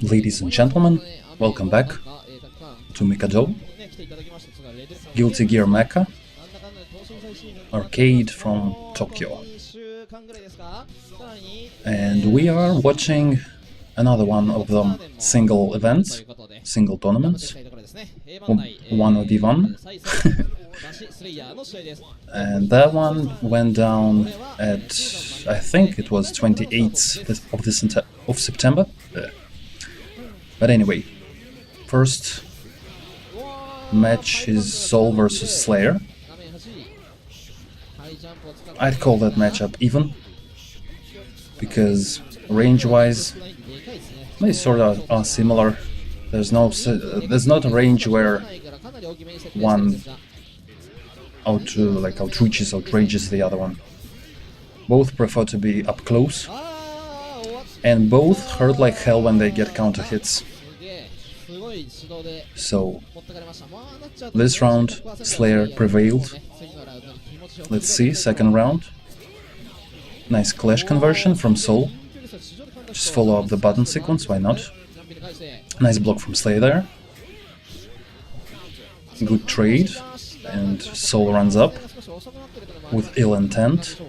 Ladies and gentlemen, welcome back to Mikado, Guilty Gear Mecha, arcade from Tokyo. And we are watching another one of the single events, single tournaments, 1v1. And that one went down at, I think it was 28th of September. But anyway, first match is Seoul versus Slayer. I'd call that matchup even, because range-wise they sort of are similar. There's not a range where one outrages the other one. Both prefer to be up close, and both hurt like hell when they get counter hits. So this round Slayer prevailed. Let's see, second round. Nice clash conversion from Seoul. Just follow up the button sequence, why not? Nice block from Slayer there. Good trade, and Seoul runs up with ill intent.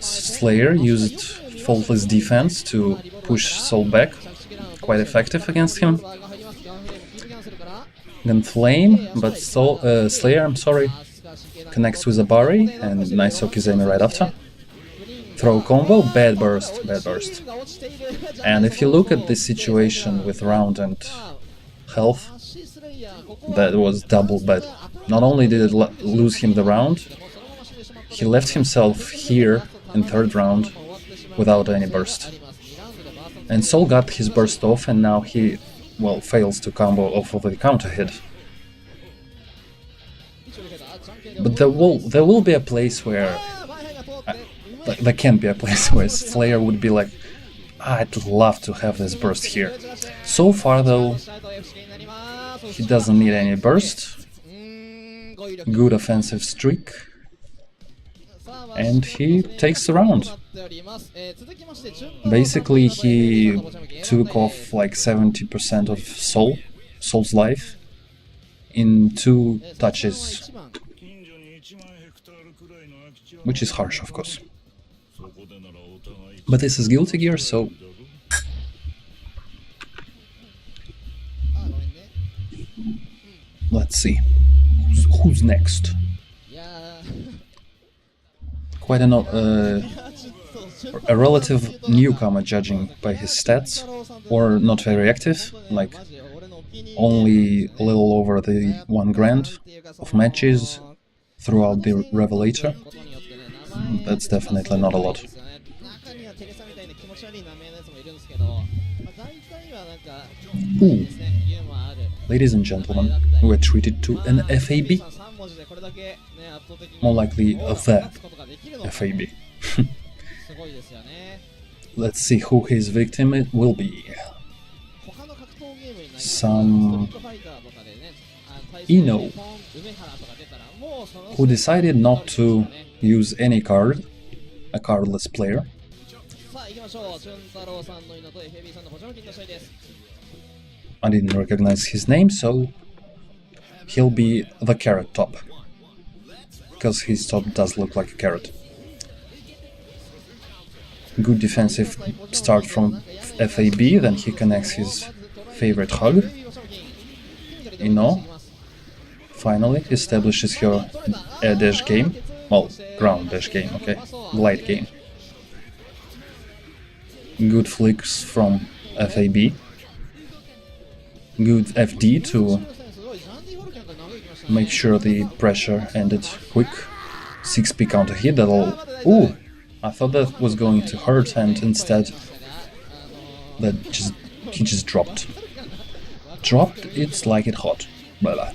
Slayer used faultless defense to push Seoul back, quite effective against him. Then Flame, but Slayer, connects with a Bari, and nice Okizeme right after. Throw combo, bad burst. And if you look at this situation with round and health, that was double bad. Not only did it lose him the round, he left himself here in third round without any burst. And Seoul got his burst off, and now he, fails to combo off of the counter hit. But there will be a place where there can be a place where Slayer would be like, I'd love to have this burst here. So far though, he doesn't need any burst. Good offensive streak. And he takes the round. Basically he took off like 70% of Seoul's life in 2 touches. Which is harsh, of course. But this is Guilty Gear, so... Let's see. Who's next? Quite a relative newcomer, judging by his stats, or not very active, like only a little over the 1 grand of matches throughout the Revelator. That's definitely not a lot. Ooh. Ladies and gentlemen, we were treated to an FAB. More likely a FAB. Let's see who his victim will be. Some Ino, who decided not to use any card, a cardless player. I didn't recognize his name, so he'll be the carrot top, because his top does look like a carrot. Good defensive start from FAB, then he connects his favorite hug. Ino finally establishes her air dash game, ground dash game, okay, glide game. Good flicks from FAB. Good FD to make sure the pressure ended quick. 6p counter hit, that'll... Ooh! I thought that was going to hurt, and instead he just dropped. It's like it hot. Blah.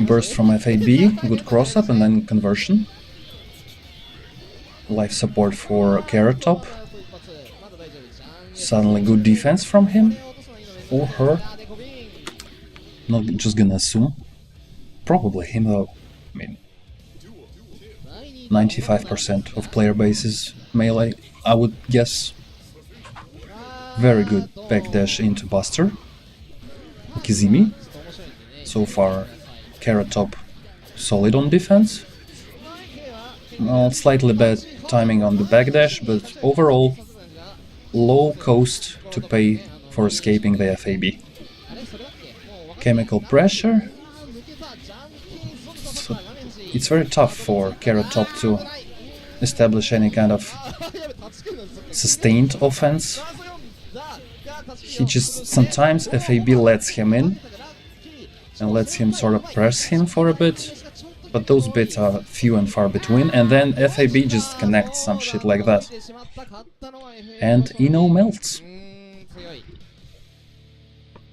Burst from FAB, good cross-up and then conversion. Life support for Carrot Top. Suddenly good defense from him or her. Not just gonna assume. Probably him though. I mean, 95% of player base is melee, I would guess. Very good backdash into Buster. Kizimi. So far, Carrot Top solid on defense. Well, slightly bad timing on the backdash, but overall, low cost to pay for escaping the FAB. Chemical pressure. So it's very tough for Carrot Top to establish any kind of sustained offense. He just sometimes FAB lets him in and lets him sort of press him for a bit, but those bits are few and far between, and then FAB just connects some shit like that. And Ino melts.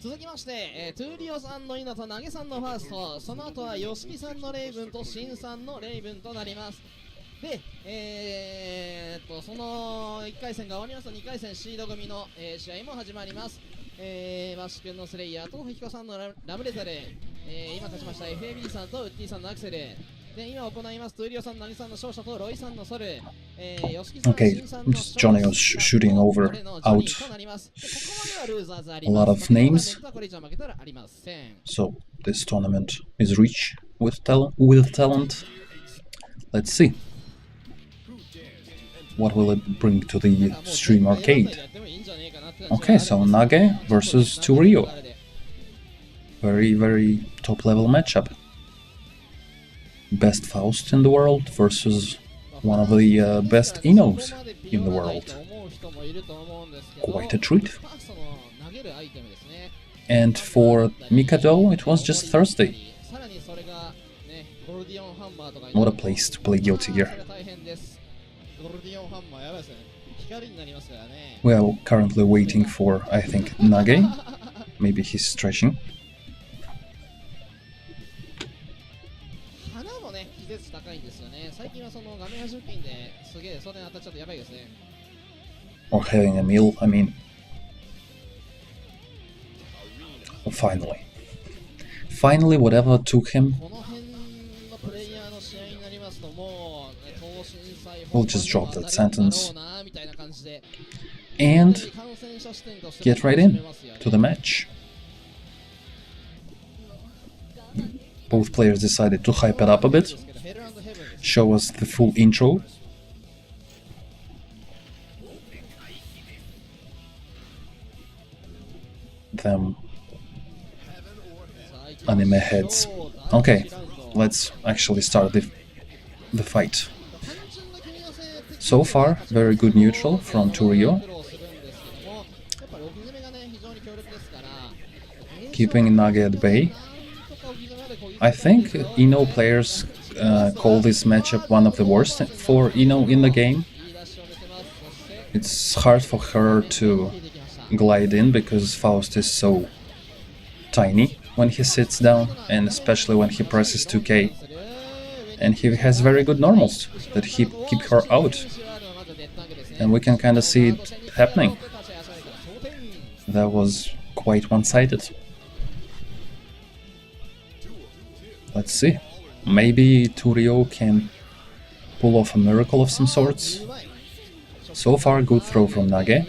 続きまして、トゥーリオさんのイノとナゲさんのファースト、その後はヨシキさんのレイブンとシンさんのレイブンとなります。で、その1回戦が終わりますと2回戦シード組の、試合も始まります。バッシュ君のスレイヤーとヒコさんのラブレザル、今勝ちました FAB さんとウッディさんのアクセルで、今行いますトゥーリオさん、ナゲさんの勝者とロイさんのソル、ヨシキさん、シンさんの Johnny was shooting over, out a lot of names, so this tournament is rich with talent. Let's see. What will it bring to the stream arcade? Okay, so Naga versus Torrio. Very, very top level matchup. Best Faust in the world versus one of the best Inos in the world. Quite a treat. And for Mikado, it was just Thursday. What a place to play Guilty Gear. We are currently waiting for, I think, Naga. Maybe he's stretching. Or having a meal, I mean. Oh, finally. Finally, whatever took him. We'll just drop that sentence and get right in to the match. Both players decided to hype it up a bit, show us the full intro. Them anime heads. Okay, let's actually start the fight. So far, very good neutral from Torrio. Keeping Naga at bay. I think Ino players call this matchup one of the worst for Ino in the game. It's hard for her to glide in because Faust is so tiny when he sits down, and especially when he presses 2K. And he has very good normals that keep her out. And we can kind of see it happening. That was quite one-sided. Let's see. Maybe Torrio can pull off a miracle of some sorts. So far, good throw from Naga.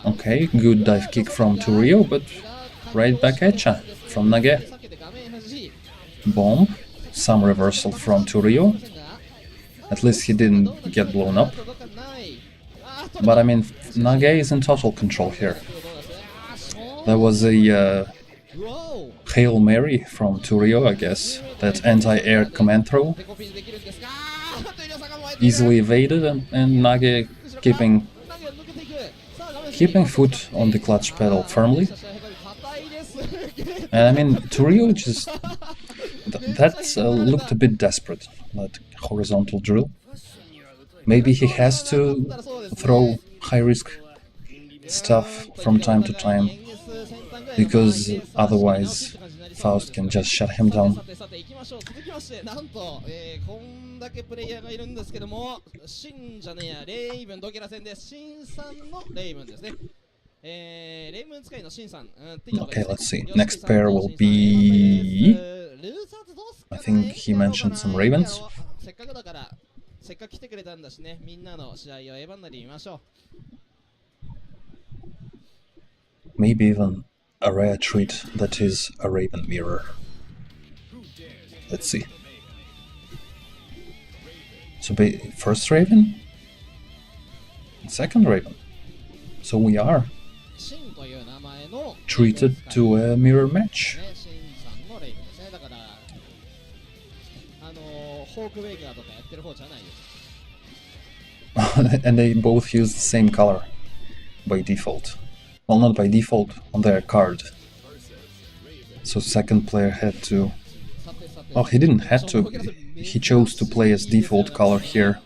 Okay, good dive kick from Torrio, but right back at ya from Naga. Bomb. Some reversal from Torrio. At least he didn't get blown up. But I mean, Naga is in total control here. There was a Hail Mary from Torrio, I guess. That anti-air command throw. Easily evaded, and Naga keeping foot on the clutch pedal firmly. And I mean, Torrio just... that looked a bit desperate, that horizontal drill. Maybe he has to throw high-risk stuff from time to time, because otherwise Faust can just shut him down. Okay, let's see. Next pair will be I think he mentioned some ravens. せっかくだからせっかく来てくれたんだしね、みんなの試合をエヴァンナで見ましょう。 Maybe even a rare treat that is a raven mirror. Let's see. So first raven, second raven. So we are treated to a mirror match. And they both use the same color by default. Well, not by default, on their card. So second player had to... Oh, he didn't have to. He chose to play as default color here,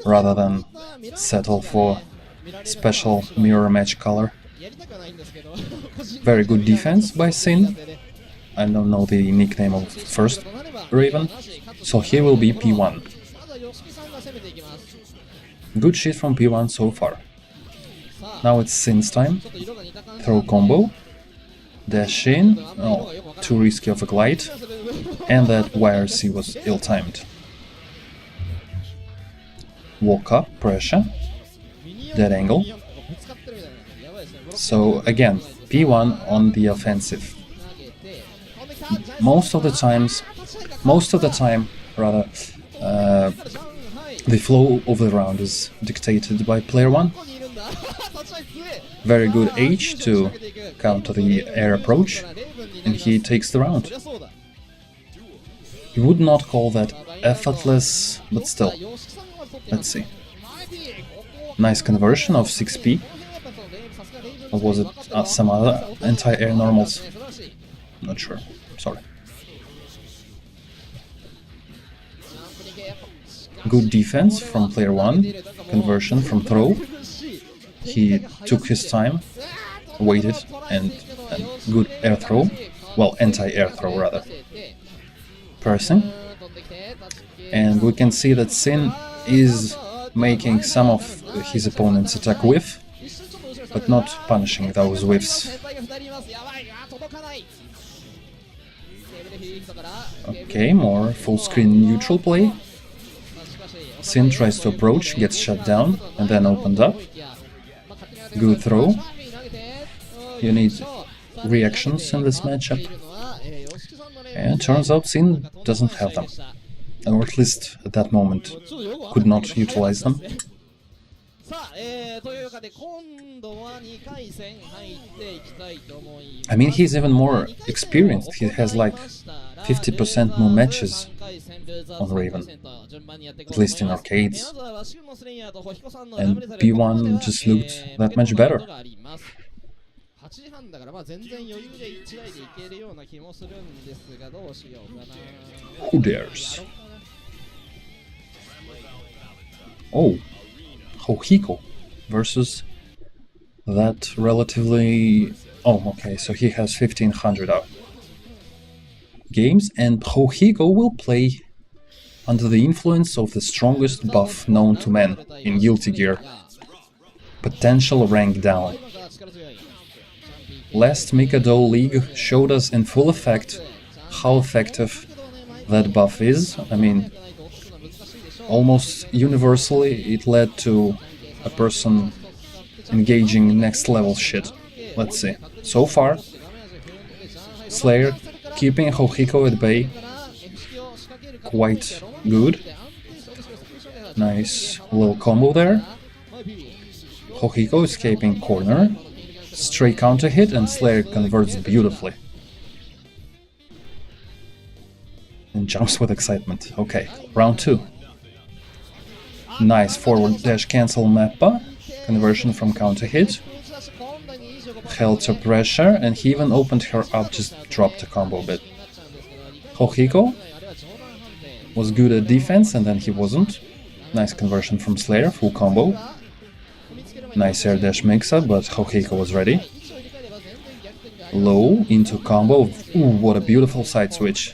rather than settle for special mirror match color. Very good defense by Sin. I don't know the nickname of first Raven, so he will be P1. Good shit from P1 so far. Now it's Sin's time. Throw combo. Dash in. Oh, too risky of a glide. And that YRC was ill-timed. Walk up, pressure. Dead angle. So again, P1 on the offensive. Most of the time, the flow of the round is dictated by player 1. Very good H to counter the air approach, and he takes the round. You would not call that effortless, but still. Let's see. Nice conversion of 6p. Or was it some other anti-air normals? Not sure. Sorry. Good defense from player 1. Conversion from throw. He took his time, waited, and good air throw. Well, anti-air throw rather. Pressing. And we can see that Sin is making some of his opponent's attack whiff, but not punishing those whiffs. Okay, more full screen neutral play. Sin tries to approach, gets shut down, and then opened up. Good throw. You need reactions in this matchup. And turns out Sin doesn't have them. Or at least at that moment could not utilize them. I mean, he's even more experienced. He has like 50% more matches on Raven, at least in arcades. And P1 just looked that much better. Who dares? Oh, Akihiko versus that relatively... Oh, okay, so he has 1500 games, and Akihiko will play under the influence of the strongest buff known to man in Guilty Gear. Potential rank down. Last Mikado League showed us in full effect how effective that buff is. I mean, almost universally it led to a person engaging next level shit. Let's see. So far, Slayer keeping Akihiko at bay. Quite good. Nice little combo there. Akihiko escaping corner. Straight counter hit, and Slayer converts beautifully. And jumps with excitement. Okay, round 2. Nice forward dash cancel mappa. Conversion from counter hit. Held to pressure, and he even opened her up, just dropped the combo a bit. Akihiko was good at defense, and then he wasn't. Nice conversion from Slayer, full combo. Nice air dash mix-up, but Akihiko was ready. Low into combo. Ooh, what a beautiful side switch.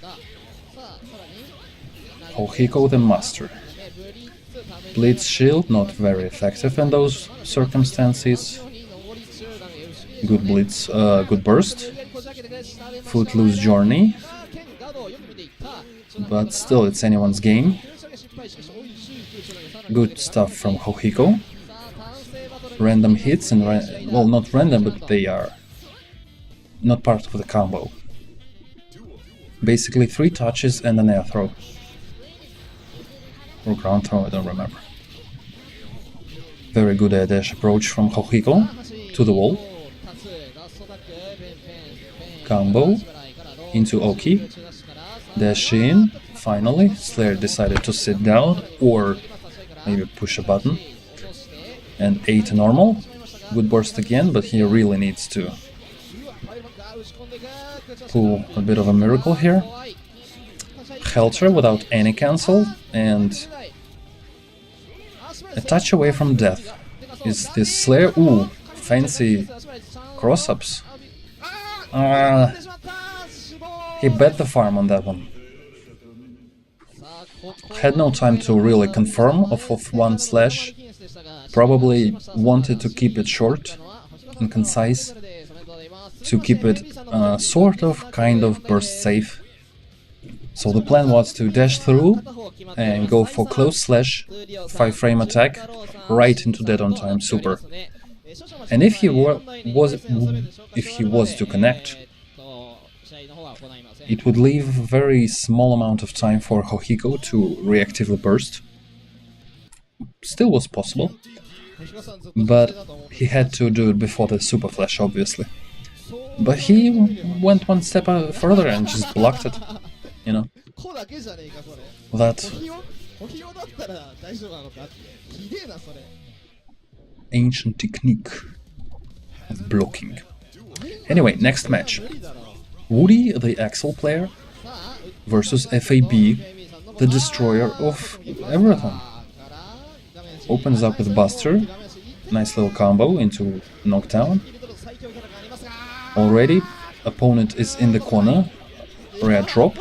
Akihiko the master. Blitz shield, not very effective in those circumstances. Good blitz, good burst. Footloose Joanie. but still it's anyone's game. Good stuff from Akihiko. Random hits and well, not random, but they are not part of the combo. Basically 3 touches and an air throw. Or ground throw, I don't remember. Very good air dash approach from Akihiko to the wall. Combo into Oki. Dash in. Finally, Slayer decided to sit down or maybe push a button. And 8 normal. Good burst again, but he really needs to pull a bit of a miracle here. Helter without any cancel, and a touch away from death. Is this Slayer? Ooh, fancy cross-ups. He bet the farm on that one. Had no time to really confirm off of one slash. Probably wanted to keep it short and concise, to keep it sort of, kind of burst safe. So the plan was to dash through and go for close slash, 5-frame attack, right into dead on time super. And if he was to connect, it would leave a very small amount of time for Akihiko to reactively burst. Still was possible, but he had to do it before the super flash, obviously. But he went one step further and just blocked it, you know. That ancient technique of blocking. Anyway, next match. Woody, the Axel player, versus FAB, the destroyer of everything. Opens up with Buster, nice little combo into knockdown. Already, opponent is in the corner, rare drop,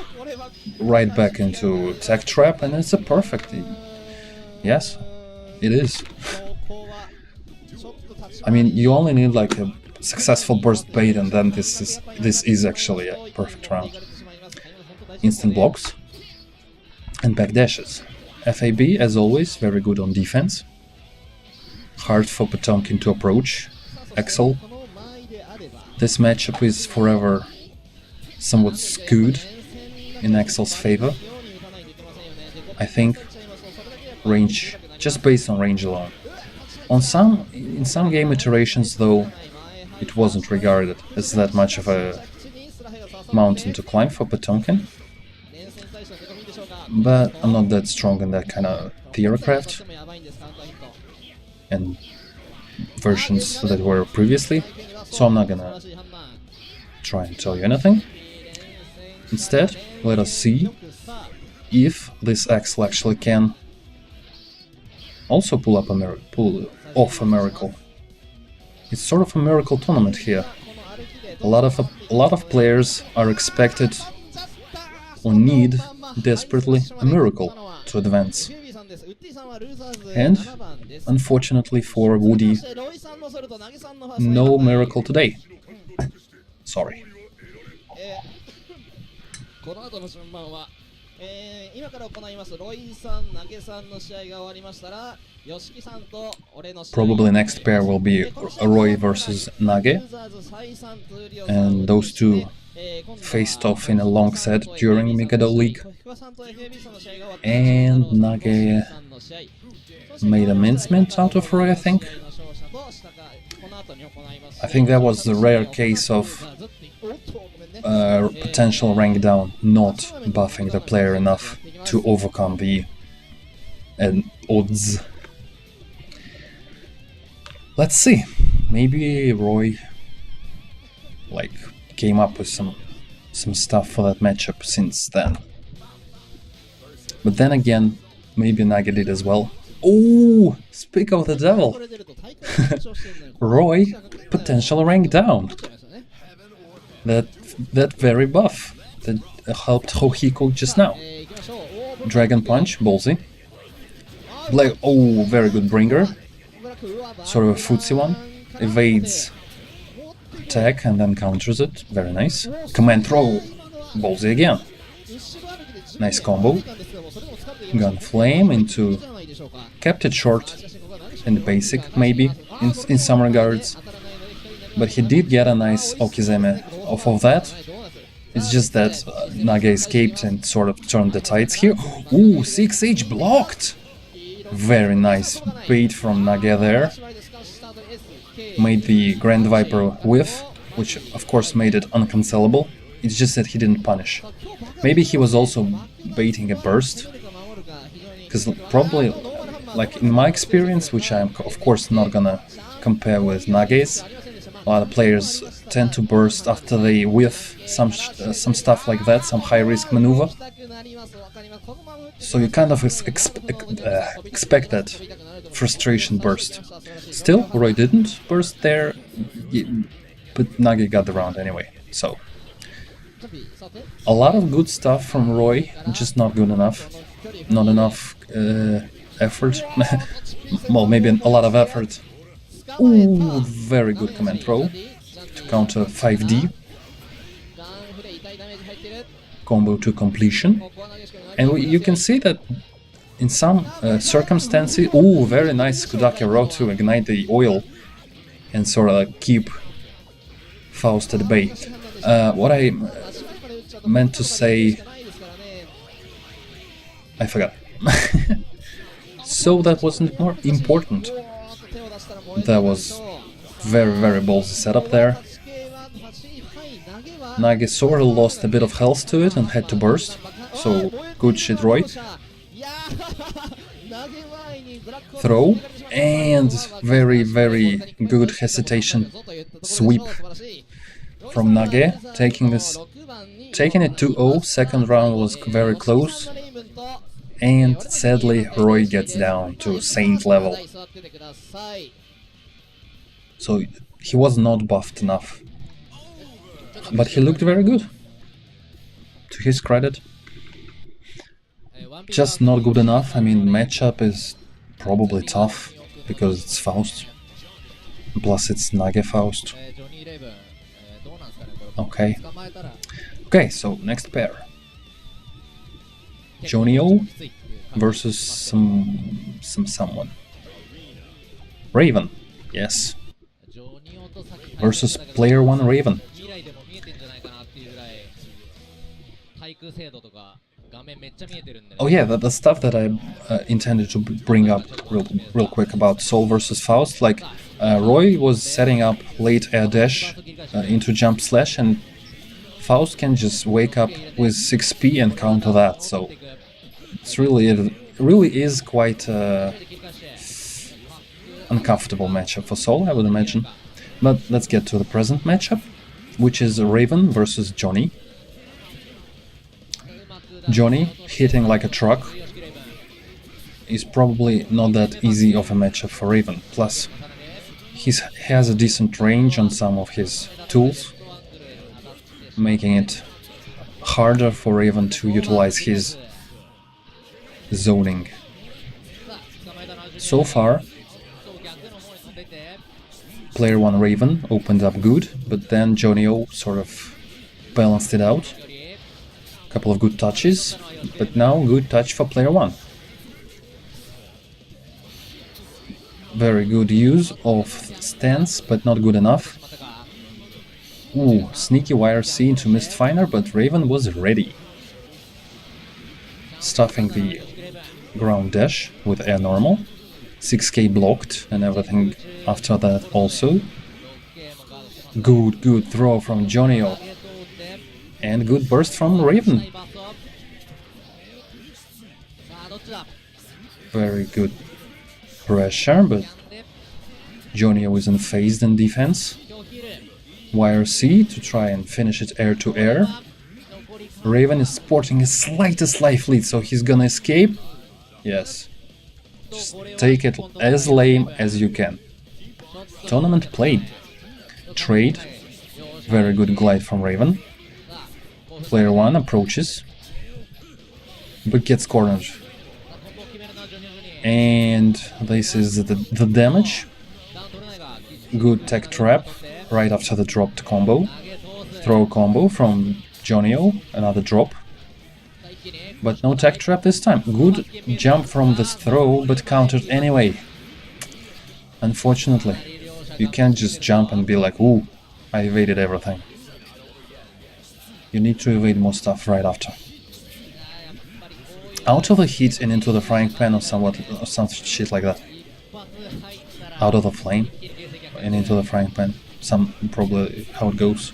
right back into tech trap, and it's a perfect. Yes, it is. I mean, you only need like a successful burst bait, and then this is actually a perfect round. Instant blocks and back dashes. FAB, as always, very good on defense. Hard for Potemkin to approach. Axel. This matchup is forever somewhat skewed in Axel's favor. I think range, just based on range alone. In some game iterations, though, it wasn't regarded as that much of a mountain to climb for Potemkin. But I'm not that strong in that kind of theorycraft and versions that were previously, so I'm not gonna try and tell you anything. Instead, let us see if this Axel actually can also pull off a miracle. It's sort of a miracle tournament here. A lot of players are expected or need desperately a miracle to advance. And unfortunately for Woody, no miracle today. Sorry. この後の順番は、今から行いますロイさん、投げさんの試合が終わりましたら、吉木さんと俺の試合 Probably next pair will be Roy versus Naga, and those two faced off in a long set during Mikado League, and Naga made a mincemeat out of Roy, I think. I think that was the rare case of potential rank down not buffing the player enough to overcome the odds. Let's see, maybe Roy came up with some stuff for that matchup since then. But then again, maybe Naga did as well. Oh, speak of the devil! Roy, potential rank down. That very buff that helped Akihiko just now. Dragon Punch, ballsy. Oh, very good bringer. Sort of a footsie one. Evades attack and then counters it. Very nice. Command throw, ballsy again. Nice combo. Gun flame into... Kept it short in the basic, maybe, in some regards. But he did get a nice Okizeme off of that. It's just that Naga escaped and sort of turned the tides here. Ooh, 6H blocked! Very nice bait from Naga there. Made the Grand Viper whiff, which of course made it uncancelable. It's just that he didn't punish. Maybe he was also baiting a burst. Because probably, like in my experience, which I'm of course not gonna compare with Naga's, a lot of players tend to burst after they whiff some stuff like that, some high-risk maneuver. So you kind of expect that frustration burst. Still, Roy didn't burst there, but Nagi got the round anyway. So a lot of good stuff from Roy, just not good enough. Not enough effort. Well, maybe a lot of effort. Ooh, very good command throw to counter 5D. Combo to completion. And you can see that in some circumstances... Ooh, very nice Kudaki row to ignite the oil and sort of keep Faust at bay. What I meant to say... I forgot. So that wasn't more important. That was very, very ballsy setup there. Nagi sort of lost a bit of health to it and had to burst. So, good shit, Roy. Throw. And very, very good hesitation sweep from Nagi. Taking it 2-0. Second round was very close. And sadly, Roy gets down to Saint level. So he was not buffed enough. But he looked very good. To his credit. Just not good enough. I mean, matchup is probably tough because it's Faust. Plus it's Nage Faust. Okay. Okay, so next pair. Joanie versus someone. Raven, yes. Versus player 1 Raven. Oh yeah, the stuff that I intended to bring up real quick about Seoul versus Faust. Like, Roy was setting up late air dash into jump slash, and Faust can just wake up with 6p and counter that, so it really is quite uncomfortable matchup for Seoul, I would imagine. But let's get to the present matchup, which is Raven versus Joanie. Joanie, hitting like a truck, is probably not that easy of a matchup for Raven. Plus, he has a decent range on some of his tools, making it harder for Raven to utilize his zoning. So far, player 1 Raven opened up good, but then Joanie sort of balanced it out. Couple of good touches, but now good touch for player 1. Very good use of stance, but not good enough. Ooh, sneaky YRC into Mistfinder, but Raven was ready. Stuffing the ground dash with air normal. 6k blocked and everything after that also. Good throw from Joanie. And good burst from Raven. Very good pressure, but Joanie isn't phased in defense. YRC to try and finish it air to air. Raven is sporting his slightest life lead, so he's gonna escape. Yes. Just take it as lame as you can. Tournament played. Trade. Very good glide from Raven. Player 1 approaches, but gets cornered. And this is the damage. Good tech trap right after the dropped combo. Throw combo from Joanie, another drop. But no tech trap this time. Good jump from this throw, but countered anyway. Unfortunately, you can't just jump and be like, ooh, I evaded everything. You need to evade more stuff right after. Out of the heat and into the frying pan or some shit like that. Out of the flame and into the frying pan. Probably how it goes.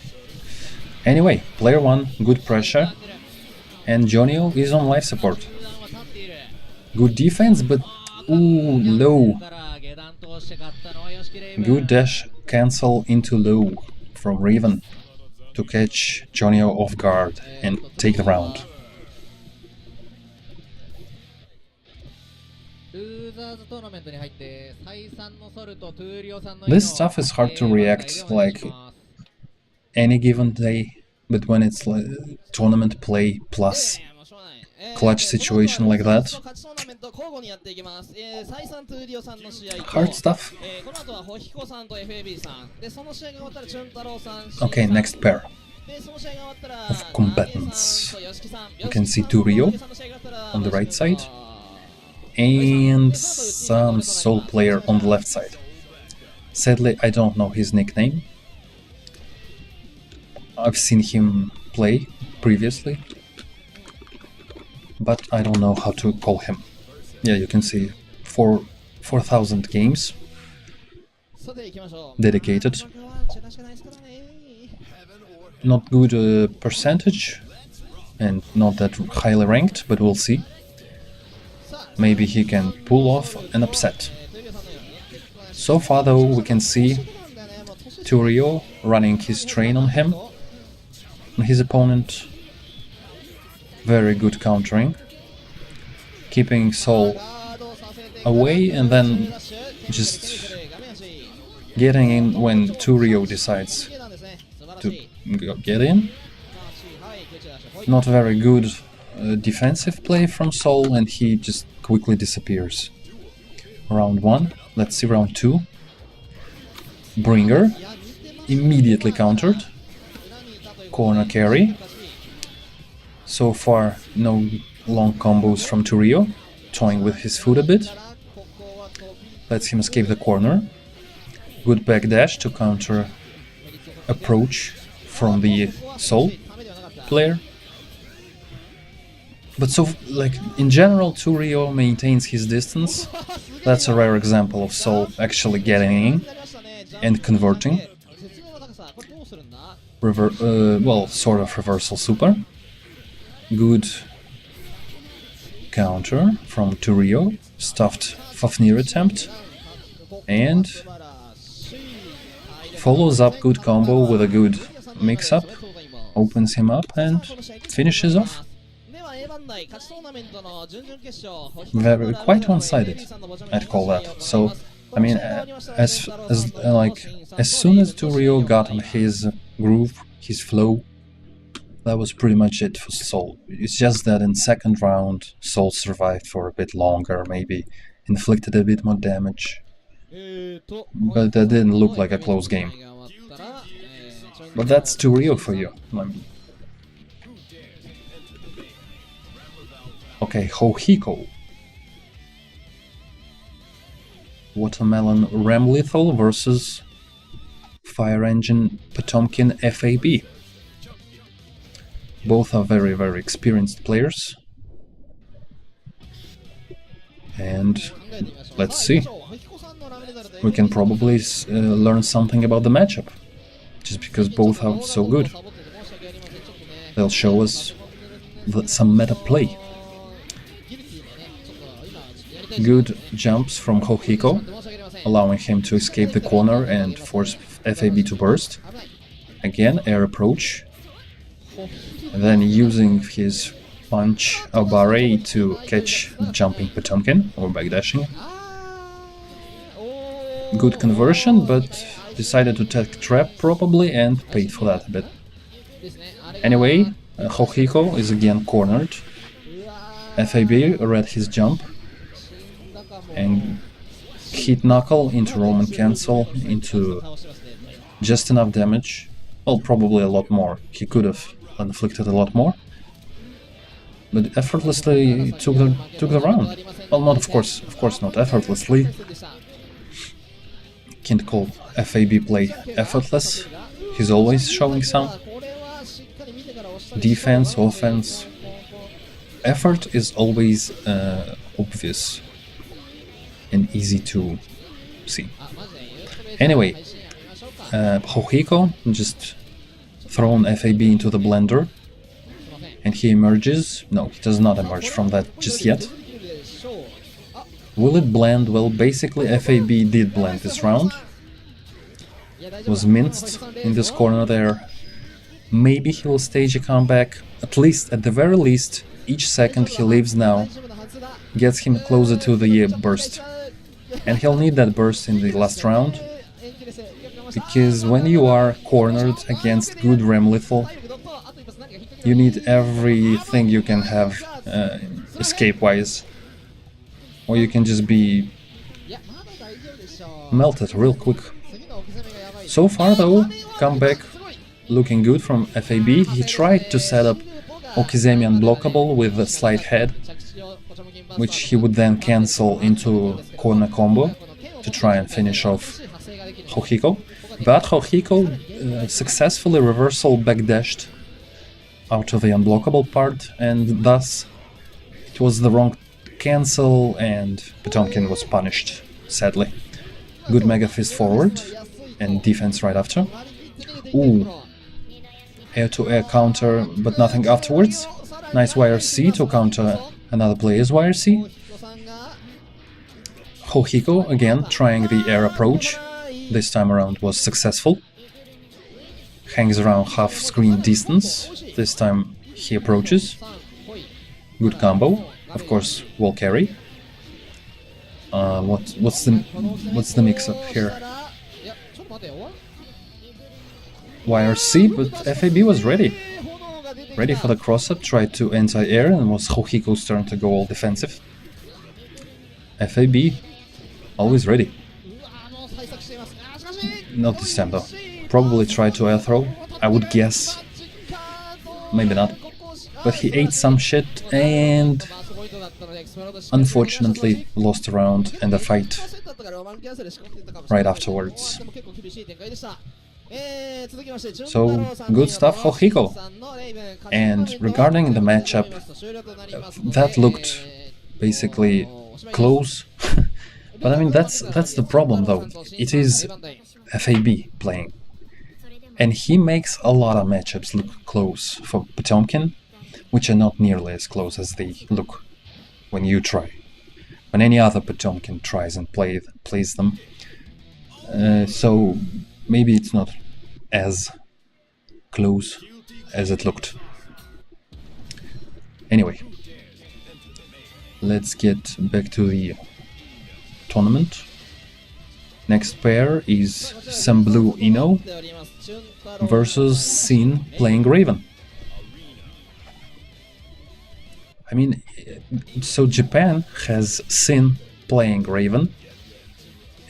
Anyway, player 1, good pressure. And Joanie is on life support. Good defense, but ooh, low. Good dash cancel into low from Raven to catch Joanie off guard and take the round. This stuff is hard to react like any given day, but when it's like tournament play plus clutch situation like that, hard stuff. Okay, next pair of combatants. You can see Torrio on the right side and some Seoul player on the left side. Sadly, I don't know his nickname. I've seen him play previously, but I don't know how to call him. Yeah, you can see 4,000 games dedicated. Not good percentage and not that highly ranked, but we'll see. Maybe he can pull off an upset. So far though, we can see Torrio running his train on him. His opponent, very good countering, keeping Seoul away and then just getting in when Torrio decides to get in. Not very good defensive play from Seoul, and he just quickly disappears. Round 1, let's see round 2. Bringer, immediately countered. Corner carry. So far, no long combos from Torrio, toying with his foot a bit. Lets him escape the corner. Good backdash to counter approach from the Seoul player. But so, like, in general, Torrio maintains his distance. That's a rare example of Seoul actually getting in and converting. Well, sort of reversal super. Good counter from Torrio, stuffed Fafnir attempt, and follows up good combo with a good mix-up, opens him up and finishes off. Quite one-sided, I'd call that. So, I mean, as soon as Torrio got on his groove, his flow, that was pretty much it for Seoul. It's just that in second round, Seoul survived for a bit longer, maybe inflicted a bit more damage. But that didn't look like a close game. But that's Torrio for you. Okay, Akihiko. Watermelon Ram Lethal versus Fire Engine Potemkin FAB. Both are very, very experienced players. And let's see. We can probably learn something about the matchup, just because both are so good. They'll show us some meta play. Good jumps from Akihiko, allowing him to escape the corner and force FAB to burst. Again, air approach. And then using his punch Abare to catch jumping Potemkin or backdashing. Good conversion, but decided to take trap probably and paid for that a bit. Anyway, Akihiko is again cornered. FAB read his jump and hit knuckle into Roman cancel into just enough damage. Well, probably a lot more. He could have inflicted a lot more. but effortlessly took the round. Well, not of course not effortlessly. Can't call FAB play effortless. He's always showing some defense, offense. Effort is always obvious and easy to see. Anyway, Akihiko just thrown FAB into the blender, and he emerges. No, he does not emerge from that just yet. Will it blend? Well, basically FAB did blend this round. Was minced in this corner there. Maybe he will stage a comeback. At the very least, each second he leaves now gets him closer to the burst. And he'll need that burst in the last round, because when you are cornered against good Rem Lethal, you need everything you can have escape-wise, or you can just be melted real quick. So far though, comeback looking good from FAB. He tried to set up Okizeme unblockable with a slight head, which he would then cancel into corner combo to try and finish off Akihiko. But Akihiko successfully reversal backdashed out of the unblockable part, and thus it was the wrong cancel and Potemkin was punished, sadly. Good Mega Fist forward and defense right after. Ooh, air-to-air counter, but nothing afterwards. Nice YRC to counter another player's YRC. Akihiko again trying the air approach. This time around was successful. Hangs around half screen distance. This time he approaches. Good combo. Of course, wall carry. What's the mix-up here? YRC, but FAB was ready. Ready for the cross-up, tried to anti-air, and was Akihiko's turn to go all defensive. FAB, always ready. Not this time though. Probably tried to air throw, I would guess. Maybe not. But he ate some shit and unfortunately lost a round and a fight right afterwards. So, good stuff, Akihiko. And regarding the matchup, that looked basically close. But I mean, that's the problem though. It is FAB playing. And he makes a lot of matchups look close for Potemkin, which are not nearly as close as they look when you try. When any other Potemkin tries and plays them. So maybe it's not as close as it looked. Anyway, let's get back to the tournament. Next pair is Blue Ino versus Sin playing Raven. I mean, so Japan has Sin playing Raven,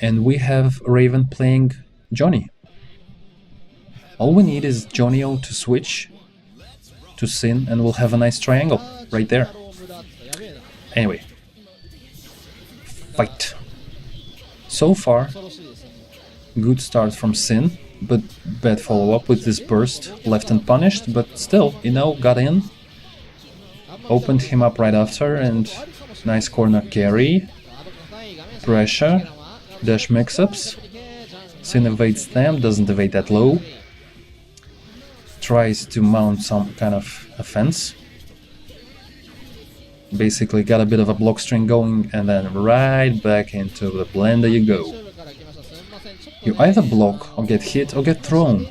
and we have Raven playing Joanie. All we need is Joanie to switch to Sin, and we'll have a nice triangle right there. Anyway, fight. So far, good start from Sin, but bad follow-up with this burst, left unpunished, but still, got in, opened him up right after, and nice corner carry, pressure, dash mix-ups, Sin evades them, doesn't evade that low, tries to mount some kind of offense, basically got a bit of a block string going, and then right back into the blender you go. You either block or get hit or get thrown.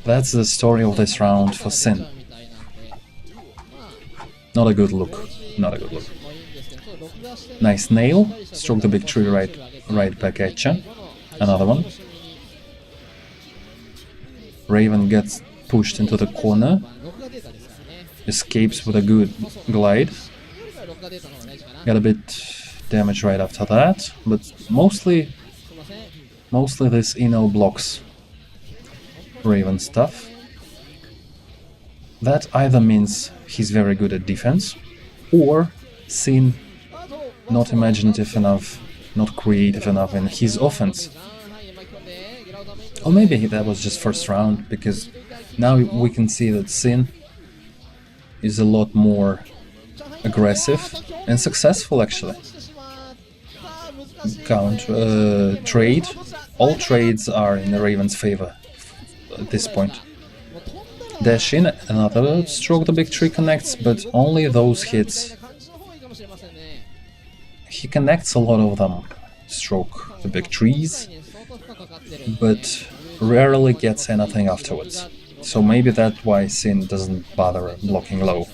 That's the story of this round for Sin. Not a good look. Not a good look. Nice nail. Stroke the big tree right back at you. Another one. Raven gets pushed into the corner. Escapes with a good glide. Got a bit damage right after that, but mostly this Ino blocks Raven stuff. that either means he's very good at defense, or Sin not imaginative enough, not creative enough in his offense. Or maybe that was just first round, because now we can see that Sin is a lot more aggressive and successful actually. Trade. All trades are in the Raven's favor at this point. Dash in, another stroke the big tree connects, but only those hits. He connects a lot of them, stroke the big trees, but rarely gets anything afterwards. So maybe that's why Sin doesn't bother blocking low.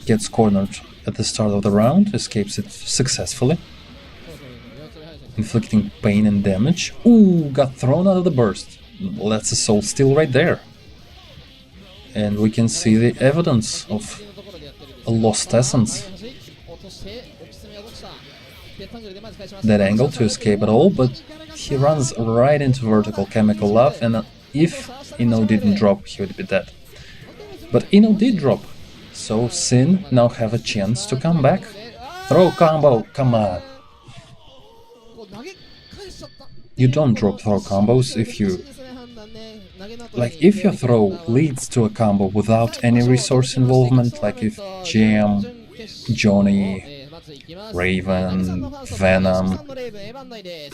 Gets cornered at the start of the round, escapes it successfully, inflicting pain and damage. Ooh, got thrown out of the burst. Well, that's a soul steal right there. And we can see the evidence of a lost essence. That angle to escape at all, but he runs right into vertical chemical love, and if Ino didn't drop, he would be dead. But Ino did drop, so Sin now have a chance to come back. Throw combo, come on. You don't drop throw combos if you... Like, if your throw leads to a combo without any resource involvement, like if Jam, Joanie, Raven, Venom...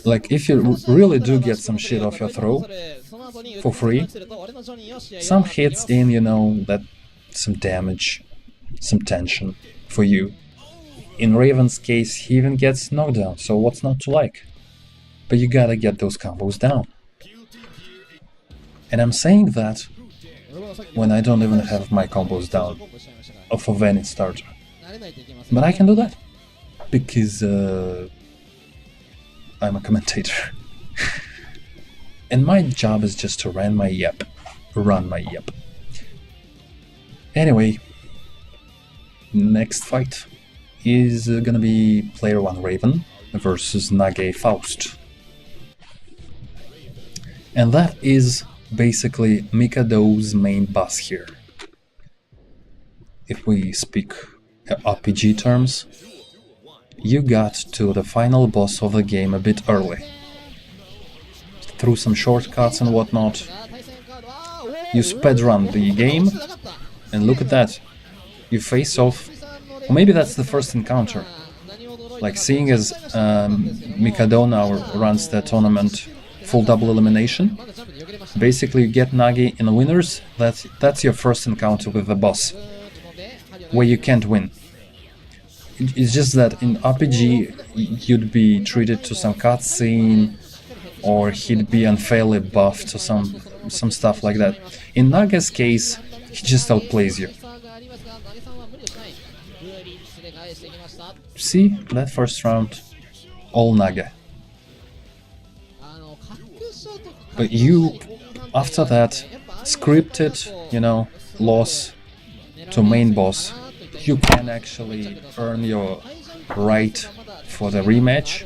Like, if you really do get some shit off your throw for free, some hits in, you know, that some damage, some tension for you. In Raven's case, he even gets knockdown, so what's not to like? But you gotta get those combos down. And I'm saying that when I don't even have my combos down of any starter. But I can do that because I'm a commentator. And my job is just to run my yep. Anyway, next fight is gonna be player 1 Raven versus Naga Faust. And that is basically Mikado's main boss here. If we speak RPG terms, you got to the final boss of the game a bit early. Through some shortcuts and whatnot, you speedrun the game, and look at that. You face off, or maybe that's the first encounter. Like, seeing as Mikado now runs the tournament full double elimination, basically you get Nagi in the winners, that's your first encounter with the boss, where you can't win. It's just that in RPG you'd be treated to some cutscene, or he'd be unfairly buffed or some stuff like that. In Naga's case, he just outplays you. See, that first round, all Naga. But you, after that, scripted, you know, loss to main boss, you can actually earn your right for the rematch,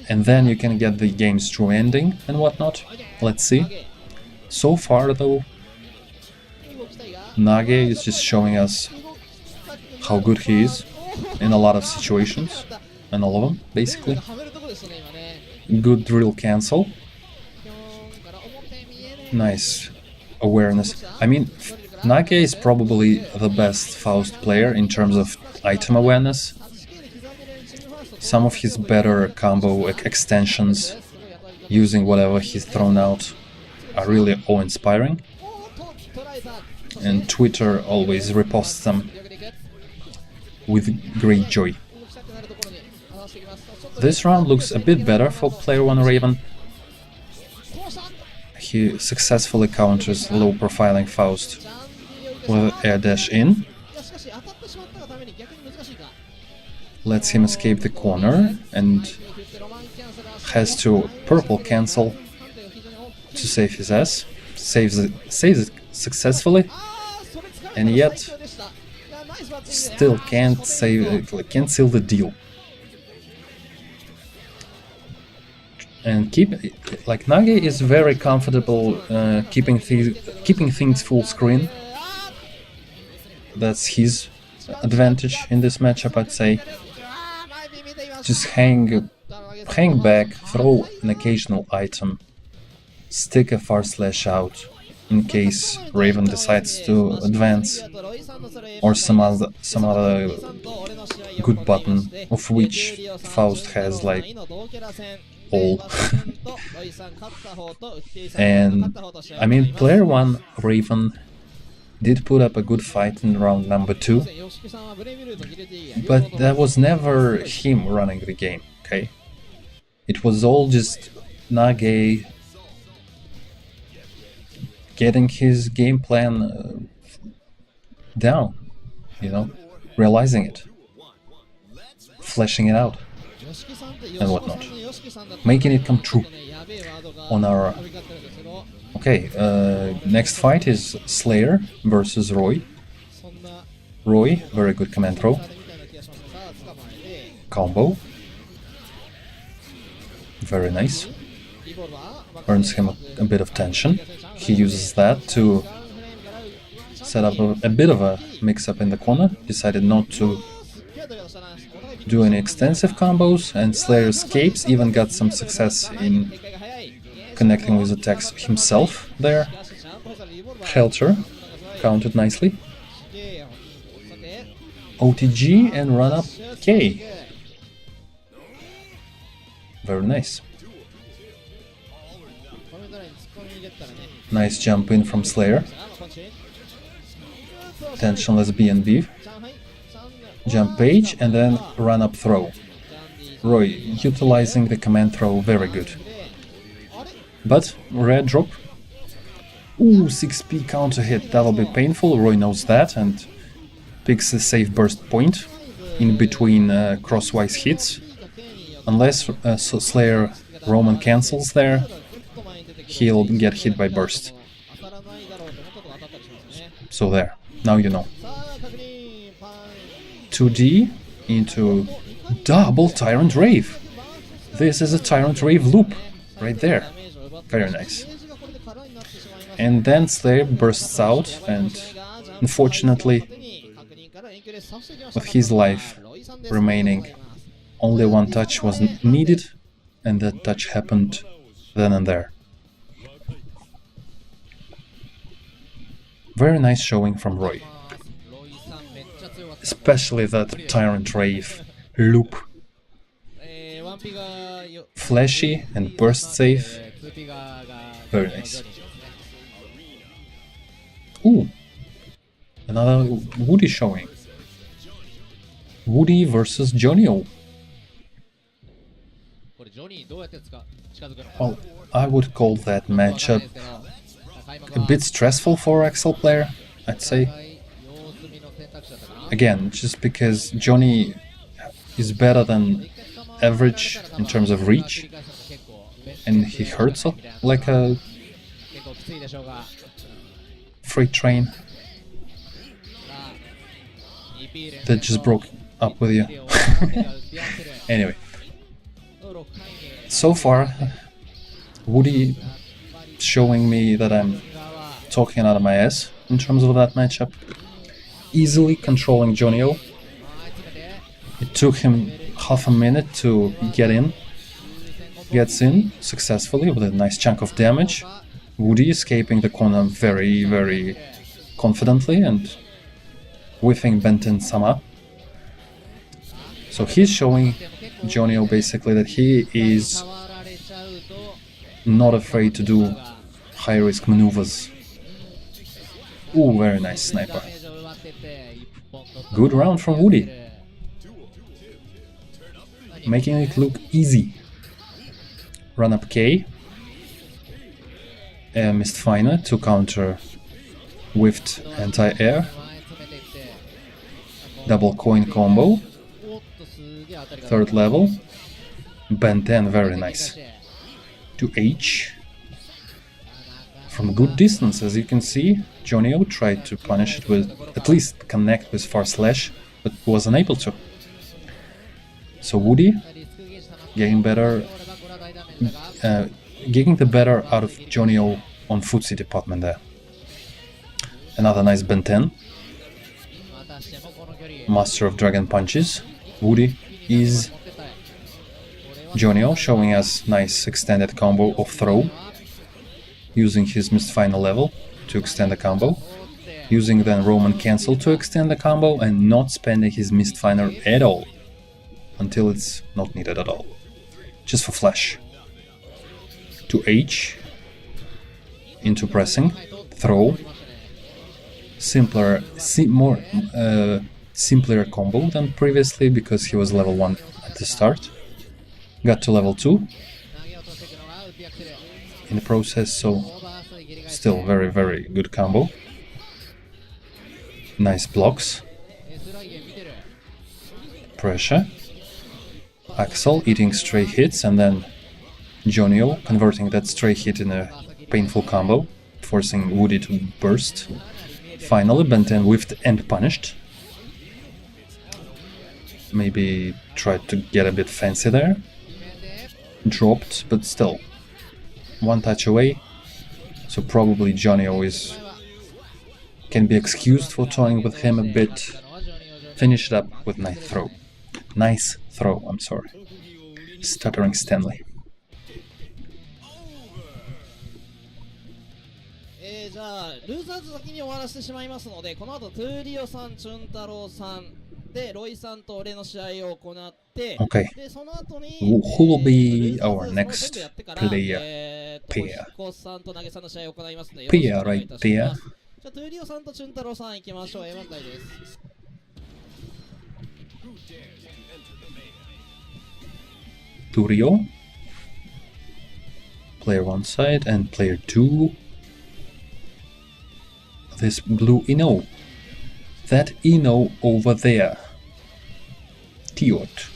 and then you can get the game's true ending and whatnot. Let's see. So far, though, Naga is just showing us how good he is in a lot of situations, and all of them, basically. Good drill cancel. Nice awareness. I mean, Naga is probably the best Faust player in terms of item awareness. Some of his better combo extensions, using whatever he's thrown out, are really awe-inspiring. And Twitter always reposts them with great joy. This round looks a bit better for player 1 Raven. He successfully counters low-profiling Faust with air dash in. Lets him escape the corner and has to purple cancel to save his ass. Saves it successfully, and yet still can't seal the deal. and like Nagi is very comfortable keeping things full screen. That's his advantage in this matchup, I'd say. Just hang back, throw an occasional item, stick a far slash out in case Raven decides to advance, or some other good button, of which Faust has like all. And I mean, player 1 Raven did put up a good fight in round number 2, but that was never him running the game, okay? It was all just Nagi getting his game plan down, you know, realizing it, fleshing it out, and whatnot, making it come true on our... Okay, next fight is Slayer versus Roy. Roy, very good command throw. Combo. Very nice. Earns him a bit of tension. He uses that to set up a bit of a mix-up in the corner. Decided not to do any extensive combos, and Slayer escapes, even got some success in connecting with attacks himself there. Helter counted nicely. OTG and run up K. Very nice. Nice jump in from Slayer. Tensionless BNB. Jump page and then run up throw. Roy utilizing the command throw very good. But red drop. Ooh, 6p counter hit, that'll be painful. Roy knows that and picks a safe burst point in between crosswise hits. Unless Slayer Roman cancels there, he'll get hit by burst. So there, now you know. 2D into double Tyrant Rave. This is a Tyrant Rave loop right there. Very nice. And then Slayer bursts out, and unfortunately, with his life remaining, only one touch was needed, and that touch happened then and there. Very nice showing from Roy. Especially that Tyrant Rave loop. Flashy and burst safe. Very nice. Ooh! Another Woody showing. Woody versus Joanie. Well, I would call that matchup a bit stressful for Axel player, I'd say. Again, just because Joanie is better than average in terms of reach, and he hurts like a freight train that just broke up with you. Anyway, so far Woody showing me that I'm talking out of my ass in terms of that matchup. Easily controlling Joanie. It took him half a minute to get in. Gets in successfully with a nice chunk of damage. Woody escaping the corner very, very confidently and whiffing Benten Sama. So he's showing Joanie basically that he is not afraid to do high-risk maneuvers. Ooh, very nice sniper. Good round from Woody. Making it look easy. Run up K. Missed Finer to counter whiffed anti-air. Double coin combo. Third level. Ben 10, very nice. To H. From good distance, as you can see, Joanie tried to punish it with, at least connect with far slash, but was unable to. So Woody, getting better getting the better out of Joanie on footsie department there. Another nice Benten. Master of Dragon Punches. Woody is Joanie showing us nice extended combo of throw, using his missed final level to extend the combo, using then Roman cancel to extend the combo, and not spending his missed final at all until it's not needed at all, just for flash. To H, into pressing, throw, simpler combo than previously because he was level 1 at the start. Got to level 2 in the process, so still very, very good combo. Nice blocks. Pressure. Axel eating stray hits, and then Joanie converting that stray hit in a painful combo, forcing Woody to burst. Finally, Benten whiffed and punished. Maybe tried to get a bit fancy there. Dropped, but still. One touch away. So probably Joanie can be excused for toying with him a bit. Finish it up with nice throw. Nice throw, I'm sorry. Stuttering Stanley. じゃあルーザーズ先に終わらせてしまいますので、この後トゥーリオさん、チュン太郎さんでロイさんと俺の試合を行って、でその後に Who will be our next player? Pair. さんと投げさんの試合を行いますので、 Pair right there. じゃあトゥーリオさんとチュン太郎さん行きましょう。A1台です。Torrio. Player 1 side and player 2. This blue Ino. That Ino over there. Tiot.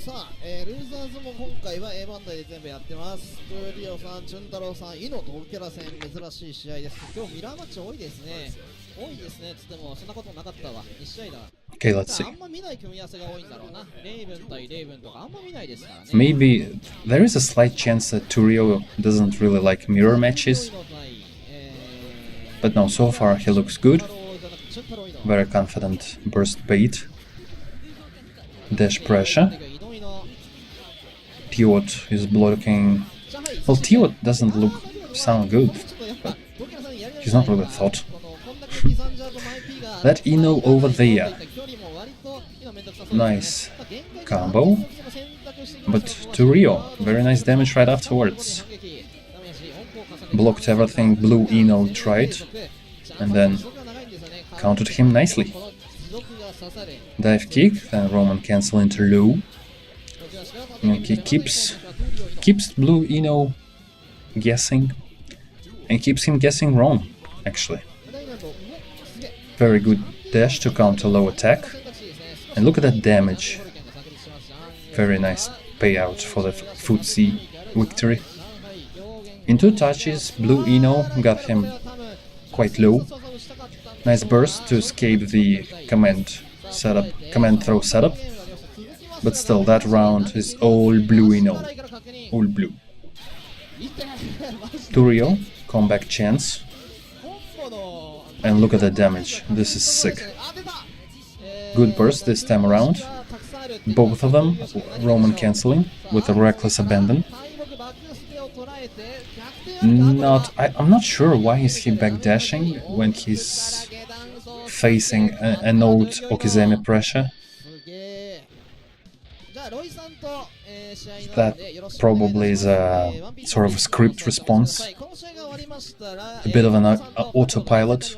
さあ、ルーザーズも今回は A 番台で全部やってます。トゥーリオさん、チュン太郎さん、イノとオキャラ戦、珍しい試合です。今日ミラーマッチ多いですね。多いですねつってもそんなことなかったわ。2試合だ。Okay, let's see. あんま見ない組み合わせが多いんだろうな。レイブン対レイブンとかあんま見ないですからね。Maybe there is a slight chance that Torrio doesn't really like mirror matches. But no, so far he looks good. Very confident burst bait. Dash pressure. Tiot is blocking. Well, Tiot doesn't sound good. But he's not really thought. That Ino over there. Nice combo. But Torrio, very nice damage right afterwards. Blocked everything blue Ino tried, and then countered him nicely. Dive kick, then Roman cancel into low. And he keeps blue Ino guessing, and keeps him guessing wrong, actually. Very good dash to counter low attack. And look at that damage. Very nice payout for the footsie victory. In 2 touches, blue Ino got him quite low. Nice burst to escape the command throw setup. But still, that round is all blue Ino. All blue. Torrio, comeback chance. And look at the damage. This is sick. Good burst this time around. Both of them Roman cancelling with a reckless abandon. I'm not sure why is he backdashing when he's facing an old Okizeme pressure. That probably is a sort of a script response. A bit of an autopilot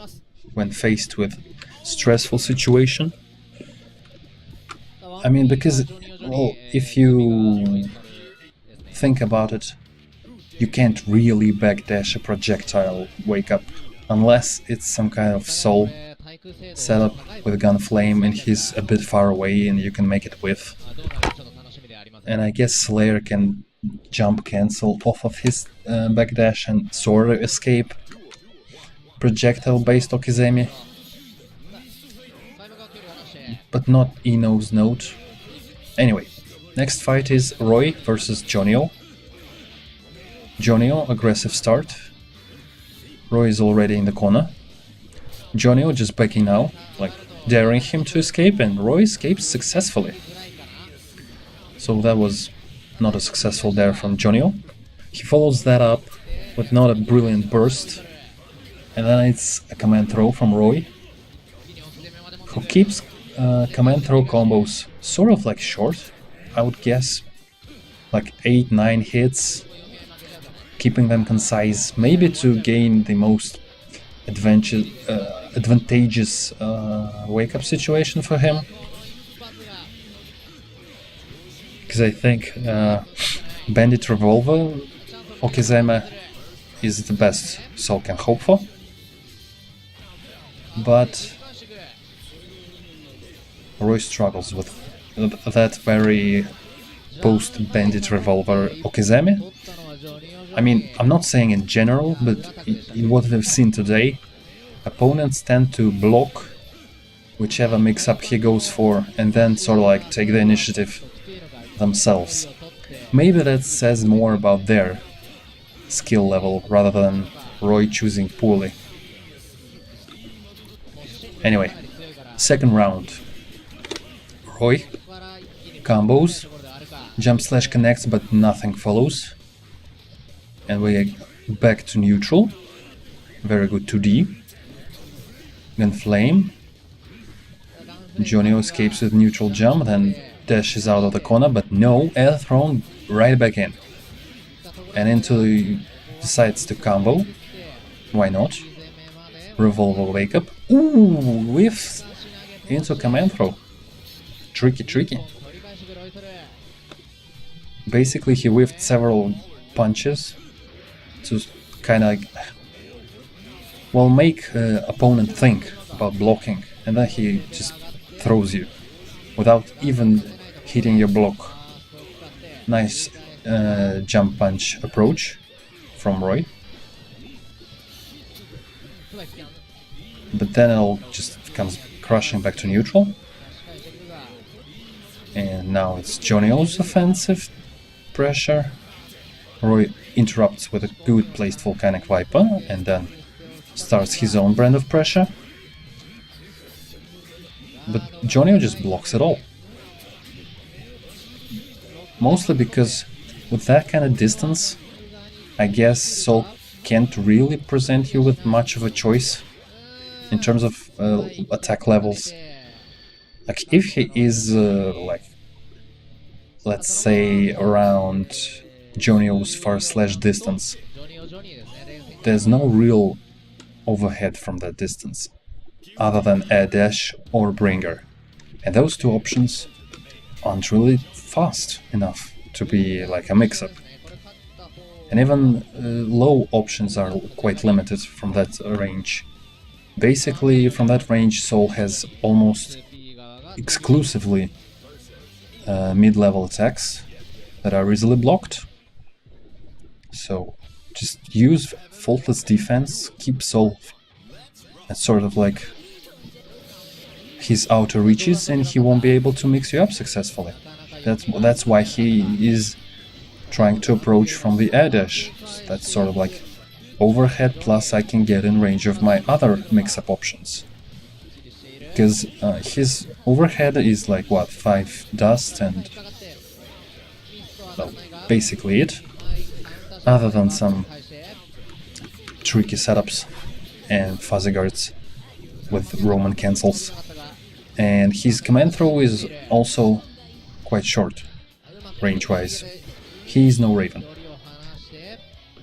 when faced with stressful situation. I mean, because, well, if you think about it, you can't really backdash a projectile wake up unless it's some kind of Seoul setup with gun flame and he's a bit far away and you can make it whiff. And I guess Slayer can jump cancel off of his backdash and sort of escape projectile based Okizeme. but not Ino's note. Anyway, next fight is Roy versus Joanie. Joanie, aggressive start. Roy is already in the corner. Joanie just backing now, like daring him to escape, and Roy escapes successfully. So that was not a successful dare from Joanie. He follows that up with not a brilliant burst, and then it's a command throw from Roy, who keeps command throw combos sort of like short, I would guess, like 8-9 hits, keeping them concise, maybe to gain the most advantageous wake-up situation for him. Because I think Bandit Revolver Okizeme is the best Seoul can hope for. But Roy struggles with that very post-Bandit Revolver Okizeme. I mean, I'm not saying in general, but in what we've seen today, opponents tend to block whichever mix-up he goes for and then sort of like take the initiative themselves. Maybe that says more about their skill level rather than Roy choosing poorly. Anyway, second round. Roy combos, jump slash connects, but nothing follows. And we back to neutral. Very good 2D. Then flame. Joanie escapes with neutral jump, then dashes out of the corner, but no, air thrown right back in. And into decides to combo. Why not? Revolver wake up. Ooh, whiffs into command throw. Tricky. Basically, he whiffed several punches to kind of, well, make opponent think about blocking, and then he just throws you without even hitting your block. Nice jump punch approach from Roy. But then it all just comes crashing back to neutral. And now it's Joannie's offensive pressure. Roy interrupts with a good placed Volcanic Viper and then starts his own brand of pressure. But Joanie just blocks it all. Mostly because with that kind of distance, I guess Seoul can't really present you with much of a choice in terms of attack levels. Like, if he is, like, let's say around Joannie's far slash distance, there's no real overhead from that distance, other than air dash or bringer. And those two options aren't really fast enough to be like a mix-up. And even low options are quite limited from that range. Basically, from that range, Seoul has almost exclusively mid-level attacks that are easily blocked. So just use faultless defense, keep Seoul at sort of like his outer reaches, and he won't be able to mix you up successfully. That's why he is trying to approach from the air dash. So that's sort of like overhead, plus I can get in range of my other mix-up options. Because his overhead is like, what, 5 dust and... well, basically it. Other than some tricky setups and fuzzy guards with Roman cancels. And his command throw is also quite short, range-wise. He is no Raven.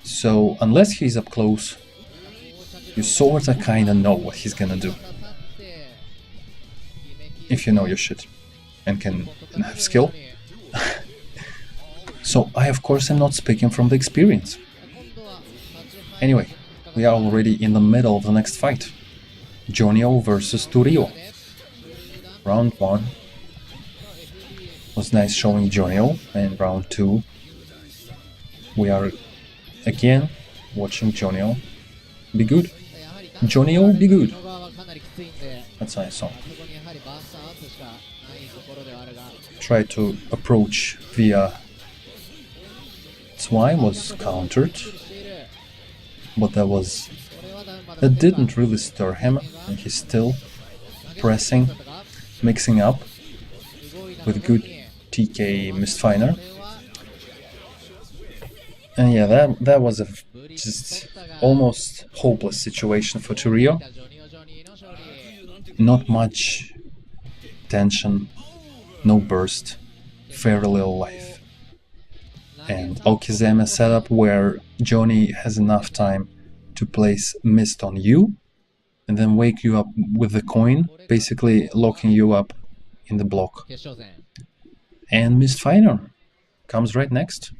So, unless he's up close, you sorta kinda know what he's gonna do. If you know your shit and can have skill. So, I of course am not speaking from the experience. Anyway, we are already in the middle of the next fight. Joanie versus Torrio. Round 1 was nice showing Joanie, and round 2 we are again watching Joanie be good. Joanie be good. That's nice song. そこにやはりバースターアップしかないところではあるが Tried to approach via Zwei, was countered, but that didn't really stir him, and he's still pressing, mixing up with good TK Mistfiner. And yeah, that was a just almost hopeless situation for Torrio. Not much tension, no burst, very little life. And Okizeme setup where Joanie has enough time to place Mist on you and then wake you up with the coin, basically locking you up in the block. 決勝戦 And Mistfiner comes right next.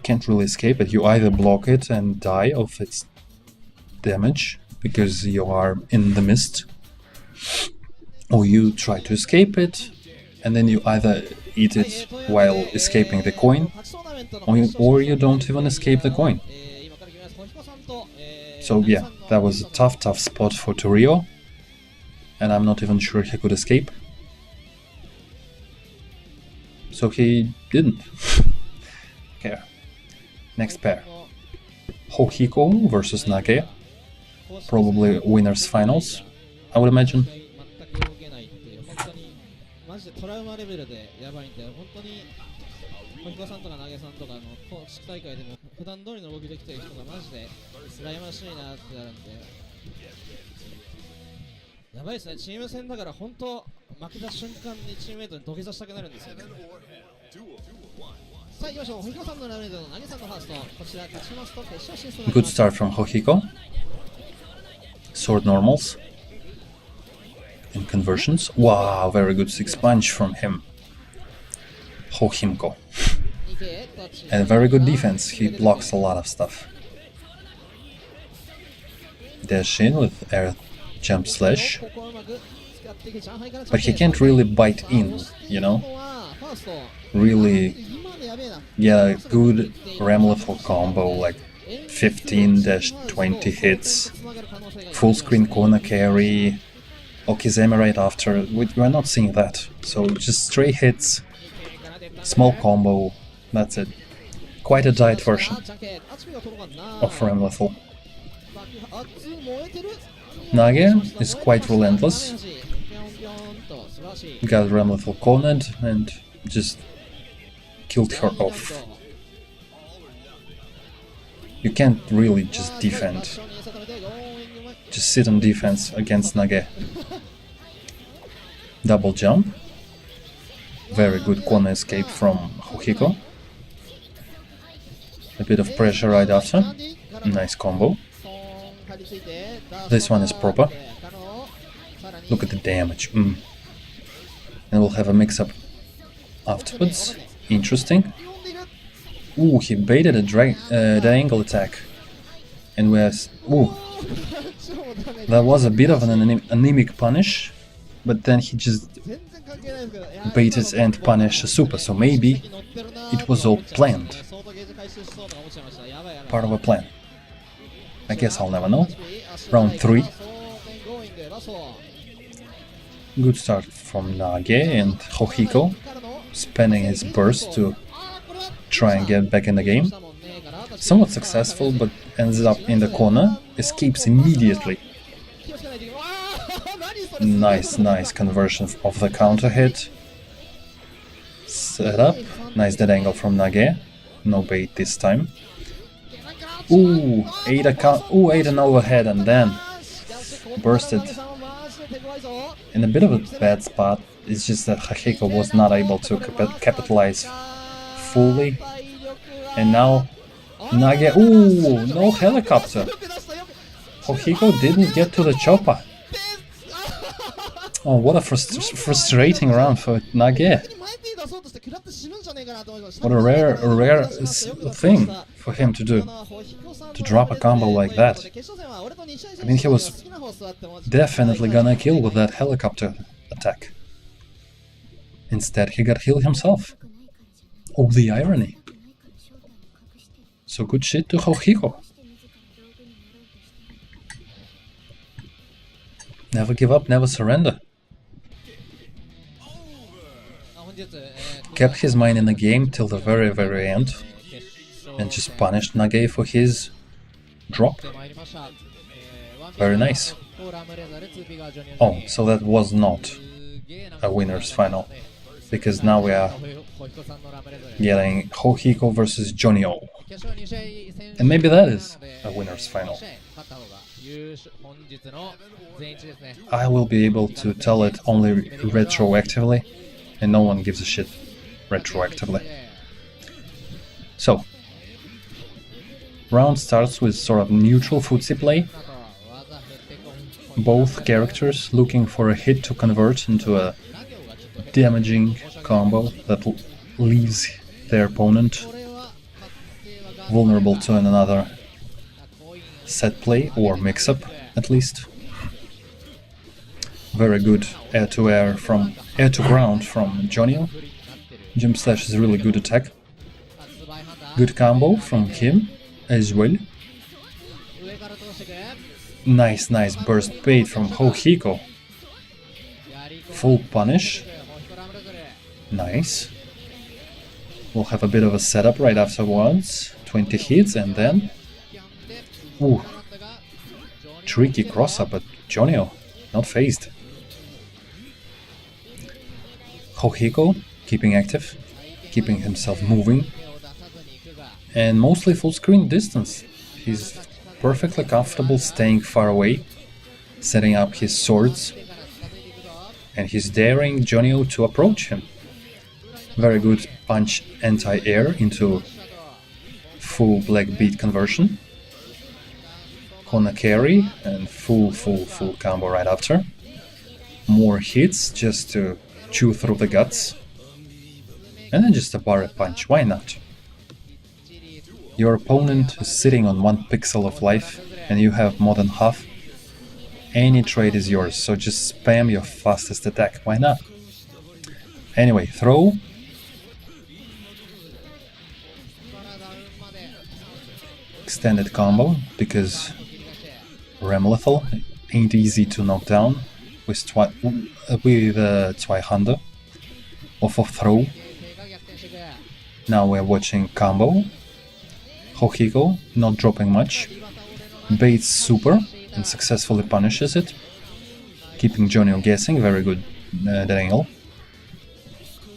Can't really escape it. You either block it and die of its damage because you are in the mist, or you try to escape it and then you either eat it while escaping the coin, or you don't even escape the coin. So yeah, that was a tough spot for Torrio, and I'm not even sure he could escape. So he didn't. Okay. Next pair. Akihiko versus Naga. Probably winners finals, I would imagine. 全く動けないっていう本当にマジでトラウマレベルでやばいんで本当に小彦さんとか投げさんとかの公式大会でも普段通りの動きできてる人がマジで羨ましいなってなるんでやばいですね。チーム戦だから本当負けた瞬間にチームメイトに土下座したくなるんですよね。さあ行きましょう。小彦さんのラウンドの投げさんのファーストこちら勝ちますと決勝進出となり Good ます。 start from Akihiko. Sword normals. And conversions. Wow, very good 6-punch from him. Akihiko. And very good defense. He blocks a lot of stuff. Dash in with air jump slash. But he can't really bite in, you know? Really get a good ram lethal combo, like 15-20 hits, full screen corner carry, Okizeme right after. We're not seeing that. So just straight hits, small combo, that's it. Quite a diet version of ram lethal. Naga is quite relentless. Got ram lethal cornered and just killed her off. You can't really just defend. Just sit on defense against Naga. Double jump. Very good corner escape from Akihiko. A bit of pressure right after. Nice combo. This one is proper. Look at the damage. And we'll have a mix-up afterwards. Interesting. Ooh, he baited the angle attack. And we're... Ooh. That was a bit of an anemic punish. But then he just baited and punished a super. So maybe it was all planned. Part of a plan. I guess I'll never know. Round 3. Good start from Naga and Akihiko, spending his burst to try and get back in the game. Somewhat successful, but ends up in the corner, escapes immediately. Nice conversion of the counter hit. Set up. Nice dead angle from Naga. No bait this time. Ooh, ate an overhead and then bursted in a bit of a bad spot. It's just that Akihiko was not able to capitalize fully. And now Naga, ooh, no helicopter. Akihiko didn't get to the chopper. Oh, what a frustrating round for Naga. What a rare thing for him to do, to drop a combo like that. I mean, he was definitely gonna kill with that helicopter attack. Instead, he got healed himself. Oh, the irony. So good shit to Akihiko. Never give up, never surrender. Kept his mind in the game till the very end and just punished Naga for his drop. Very nice. Oh, so that was not a winner's final, because now we are getting Akihiko versus Joanie. And maybe that is a winner's final. I will be able to tell it only retroactively, and no one gives a shit retroactively. So, round starts with sort of neutral footsie play. Both characters looking for a hit to convert into a damaging combo that leaves their opponent vulnerable to another set play or mix-up, at least. Very good air-to-air from air-to-ground from Joanie. Jump slash is a really good attack. Good combo from him as well. Nice burst bait from Akihiko. Full punish. Nice. We'll have a bit of a setup right afterwards. 20 hits and then... Ooh. Tricky cross-up, but Joanie not phased. Akihiko keeping active, keeping himself moving, and mostly full screen distance. He's perfectly comfortable staying far away, setting up his swords, and he's daring Joanie to approach him. Very good punch anti-air into full black beat conversion. Kona carry and full combo right after. More hits just to chew through the guts. And then just a bar punch, why not? Your opponent is sitting on 1 pixel of life and you have more than half. Any trade is yours, so just spam your fastest attack, why not? Anyway, throw. Extended combo, because Remlethal ain't easy to knock down with Zweihanda off of throw. Now we're watching combo. Akihiko not dropping much. Baits super and successfully punishes it, keeping Joanie guessing. Very good that angle.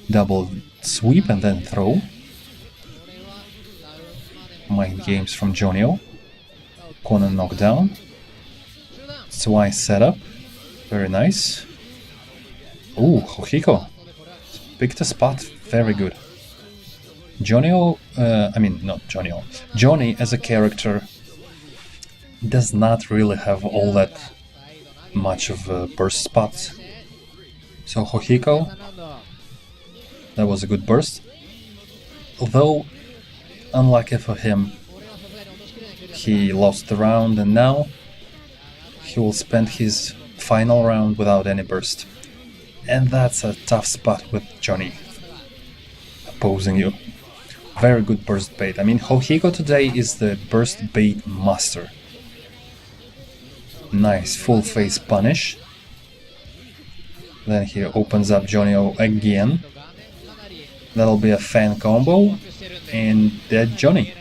Double sweep and then throw. Mind games from Joanie. Corner knockdown. Zwei setup. Very nice. Ooh, Akihiko picked a spot. Very good. Joanie as a character does not really have all that much of burst spots. So Akihiko, that was a good burst. Although, unlucky for him, he lost the round and now he will spend his final round without any burst. And that's a tough spot with Joanie opposing you. Very good burst bait. I mean, Akihiko today is the burst bait master. Nice full face punish. Then he opens up Joanie again. That'll be a fan combo and dead Joanie.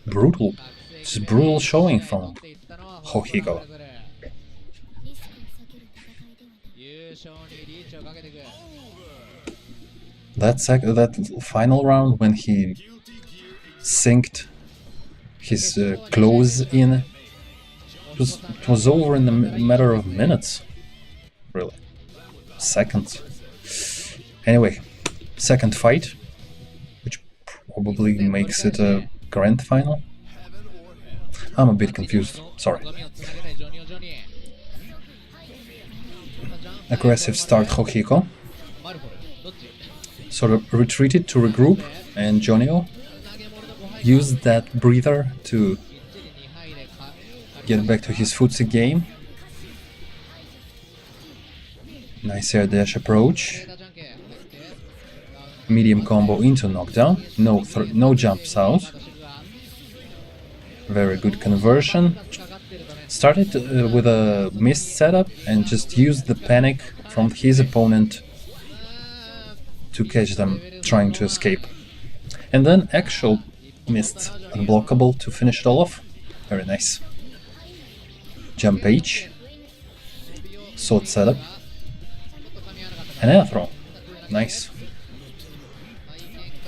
Brutal. Just brutal showing from Akihiko. That final round when he synced his close in, it was over in a matter of minutes, really, seconds. Anyway, second fight, which probably makes it a grand final. I'm a bit confused, sorry. Aggressive start Akihiko. Sort of retreated to regroup, and Joanie used that breather to get back to his footsie game. Nice air dash approach. Medium combo into knockdown. No jumps out. Very good conversion. started with a missed setup and just used the panic from his opponent to catch them trying to escape. And then actual missed unblockable to finish it all off. Very nice. Jump H, sword setup, and air throw. Nice.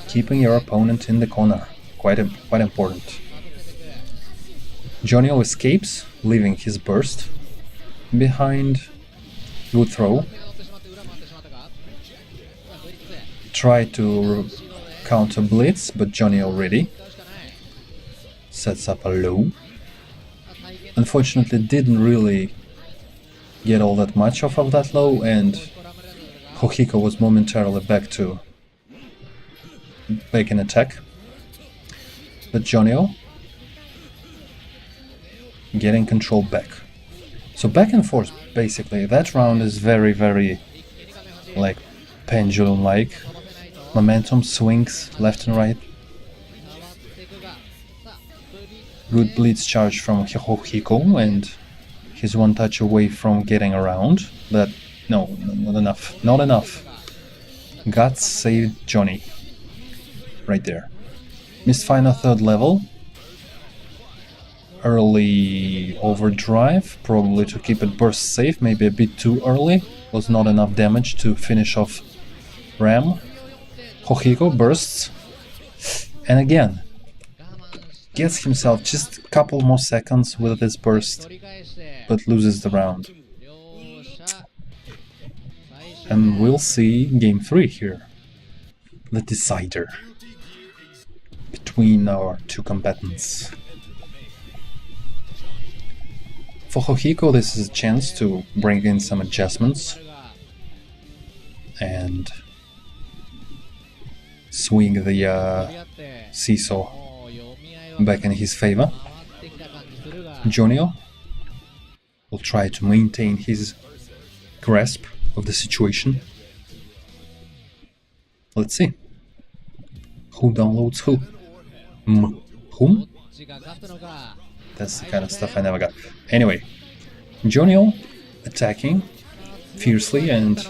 Keeping your opponent in the corner, quite important. Joanie escapes, leaving his burst behind. Good throw. Try to counter blitz, but Joanie already sets up a low. Unfortunately, didn't really get all that much off of that low, and Akihiko was momentarily back in attack. But Joanie getting control back. So back and forth, basically. That round is very, very like pendulum-like. Momentum swings left and right. Good blitz charge from Akihiko, and he's one touch away from getting around. But no, not enough. Not enough. Guts saved Joanie. Right there. Missed final third level. Early overdrive, probably to keep it burst safe, maybe a bit too early. Was not enough damage to finish off Ram. Akihiko bursts, and again gets himself just a couple more seconds with this burst, but loses the round. And we'll see game 3 here, the decider between our two combatants. For Akihiko, this is a chance to bring in some adjustments and swing the seesaw back in his favor. Joanie will try to maintain his grasp of the situation. Let's see. Who downloads who? Whom? That's the kind of stuff I never got. Anyway, Joanie attacking fiercely and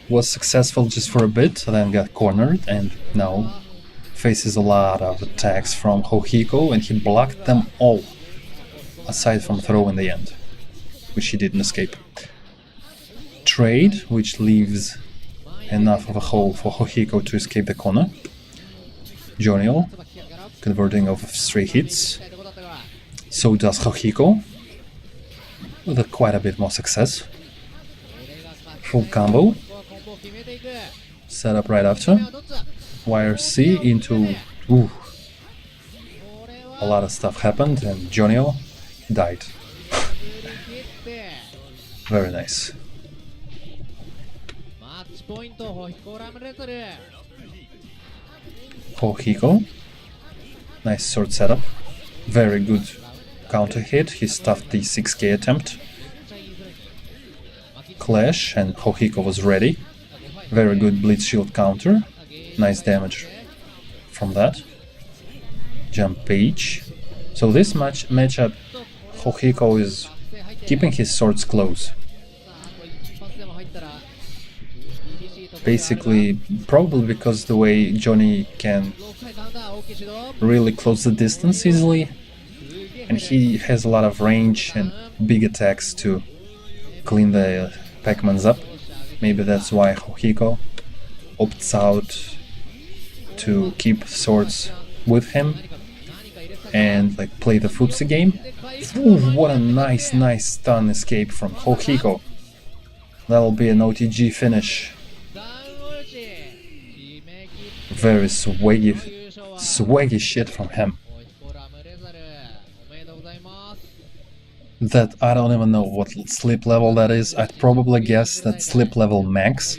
was successful just for a bit, then got cornered and now faces a lot of attacks from Akihiko, and he blocked them all, aside from throw in the end, which he didn't escape. Trade, which leaves enough of a hole for Akihiko to escape the corner. Joanie converting off of stray hits. So does Akihiko, with quite a bit more success. Full combo. Set up right after. Wire C into... Ooh. A lot of stuff happened and Joanie died. Very nice. Akihiko. Nice sword setup. Very good counter hit. He stuffed the 6k attempt. Clash and Akihiko was ready. Very good blitz shield counter. Nice damage from that. Jump H. So this matchup, Akihiko is keeping his swords close. Basically, probably because the way Joanie can really close the distance easily, and he has a lot of range and big attacks to clean the Pac-Mans up. Maybe that's why Akihiko opts out to keep swords with him and like play the footsie game. Ooh, what a nice stun escape from Akihiko. That'll be an OTG finish. Very swaggy shit from him. That I don't even know what sleep level that is. I'd probably guess that sleep level max.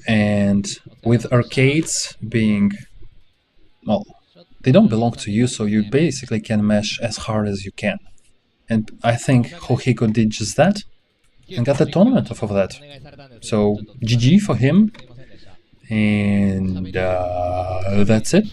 And with arcades being, well, they don't belong to you, so you basically can mesh as hard as you can. And I think Akihiko did just that and got the tournament off of that. So GG for him. And that's it.